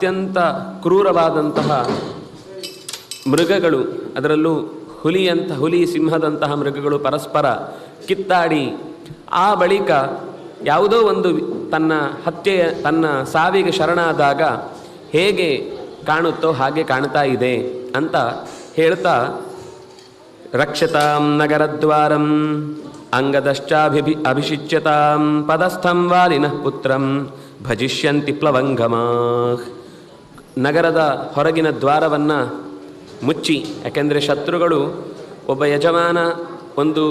ಅತ್ಯಂತ ಕ್ರೂರವಾದಂತಹ ಮೃಗಗಳು, ಅದರಲ್ಲೂ ಹುಲಿ ಸಿಂಹದಂತಹ ಮೃಗಗಳು ಪರಸ್ಪರ ಕಿತ್ತಾಡಿ ಆ ಬಳಿಕ ಯಾವುದೋ ಒಂದು ತನ್ನ ಸಾವಿಗೆ ಶರಣಾದಾಗ ಹೇಗೆ ಕಾಣುತ್ತೋ ಹಾಗೆ ಕಾಣ್ತಾ ಇದೆ ಅಂತ ಹೇಳ್ತಾ, ರಕ್ಷತಾಂ ನಗರದ್ವಾರಂ ಅಭಿಷಿಚ್ಯತಾಂ ಪದಸ್ಥಂ ವಾಲಿನಃ ಪುತ್ರಂ ಭಜಿಷ್ಯಂತಿ ಪ್ಲವಂಗಮಾಃ. ನಗರದ ಹೊರಗಿನ ದ್ವಾರವನ್ನು ಮುಚ್ಚಿ, ಯಾಕೆಂದರೆ ಶತ್ರುಗಳು ಒಬ್ಬ ಯಜಮಾನ ಒಂದು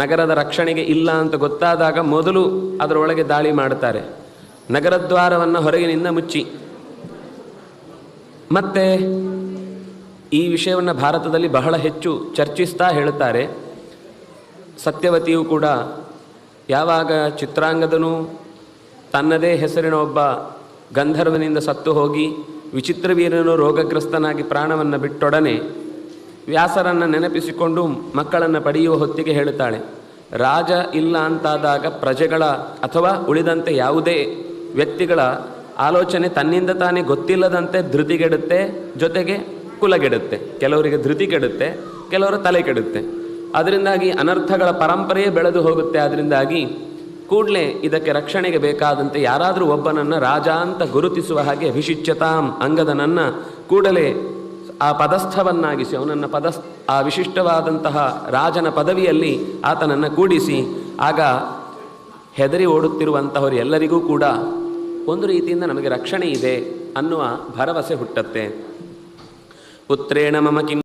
ನಗರದ ರಕ್ಷಣೆಗೆ ಇಲ್ಲ ಅಂತ ಗೊತ್ತಾದಾಗ ಮೊದಲು ಅದರೊಳಗೆ ದಾಳಿ ಮಾಡುತ್ತಾರೆ. ನಗರದ್ವಾರವನ್ನು ಹೊರಗಿನಿಂದ ಮುಚ್ಚಿ. ಮತ್ತು ಈ ವಿಷಯವನ್ನು ಭಾರತದಲ್ಲಿ ಬಹಳ ಹೆಚ್ಚು ಚರ್ಚಿಸ್ತಾ ಹೇಳುತ್ತಾರೆ. ಸತ್ಯವತಿಯು ಕೂಡ ಯಾವಾಗ ಚಿತ್ರಾಂಗದನು ತನ್ನದೇ ಹೆಸರಿನ ಒಬ್ಬ ಗಂಧರ್ವನಿಂದ ಸತ್ತು ಹೋಗಿ ವಿಚಿತ್ರವೀರನು ರೋಗಗ್ರಸ್ತನಾಗಿ ಪ್ರಾಣವನ್ನು ಬಿಟ್ಟೊಡನೆ ವ್ಯಾಸರನ್ನು ನೆನಪಿಸಿಕೊಂಡು ಮಕ್ಕಳನ್ನು ಪಡೆಯುವ ಹೊತ್ತಿಗೆ ಹೇಳುತ್ತಾಳೆ, ರಾಜ ಇಲ್ಲ ಅಂತಾದಾಗ ಪ್ರಜೆಗಳ ಅಥವಾ ಉಳಿದಂತೆ ಯಾವುದೇ ವ್ಯಕ್ತಿಗಳ ಆಲೋಚನೆ ತನ್ನಿಂದ ತಾನೇ ಗೊತ್ತಿಲ್ಲದಂತೆ ಧೃತಿಗೆಡುತ್ತೆ, ಜೊತೆಗೆ ಕುಲಗೆಡುತ್ತೆ. ಕೆಲವರಿಗೆ ಧೃತಿ ಕೆಡುತ್ತೆ, ಕೆಲವರ ತಲೆ ಕೆಡುತ್ತೆ. ಅದರಿಂದಾಗಿ ಅನರ್ಥಗಳ ಪರಂಪರೆಯೇ ಬೆಳೆದು ಹೋಗುತ್ತೆ. ಅದರಿಂದಾಗಿ ಕೂಡಲೇ ಇದಕ್ಕೆ ರಕ್ಷಣೆಗೆ ಬೇಕಾದಂತೆ ಯಾರಾದರೂ ಒಬ್ಬನನ್ನು ರಾಜ ಅಂತ ಗುರುತಿಸುವ ಹಾಗೆ ಅಭಿಷಿಚ್ಯತಾಂ, ಅಂಗದನನ್ನು ಕೂಡಲೇ ಆ ಪದಸ್ಥವನ್ನಾಗಿಸಿ ಅವನನ್ನು ಆ ವಿಶಿಷ್ಟವಾದಂತಹ ರಾಜನ ಪದವಿಯಲ್ಲಿ ಆತನನ್ನು ಕೂಡಿಸಿ, ಆಗ ಹೆದರಿ ಓಡುತ್ತಿರುವಂತಹವರು ಎಲ್ಲರಿಗೂ ಕೂಡ ಒಂದು ರೀತಿಯಿಂದ ನಮಗೆ ರಕ್ಷಣೆ ಇದೆ ಅನ್ನುವ ಭರವಸೆ ಹುಟ್ಟತ್ತೆ. ಪುತ್ರೇಣ ಮಮ ಕಿಂ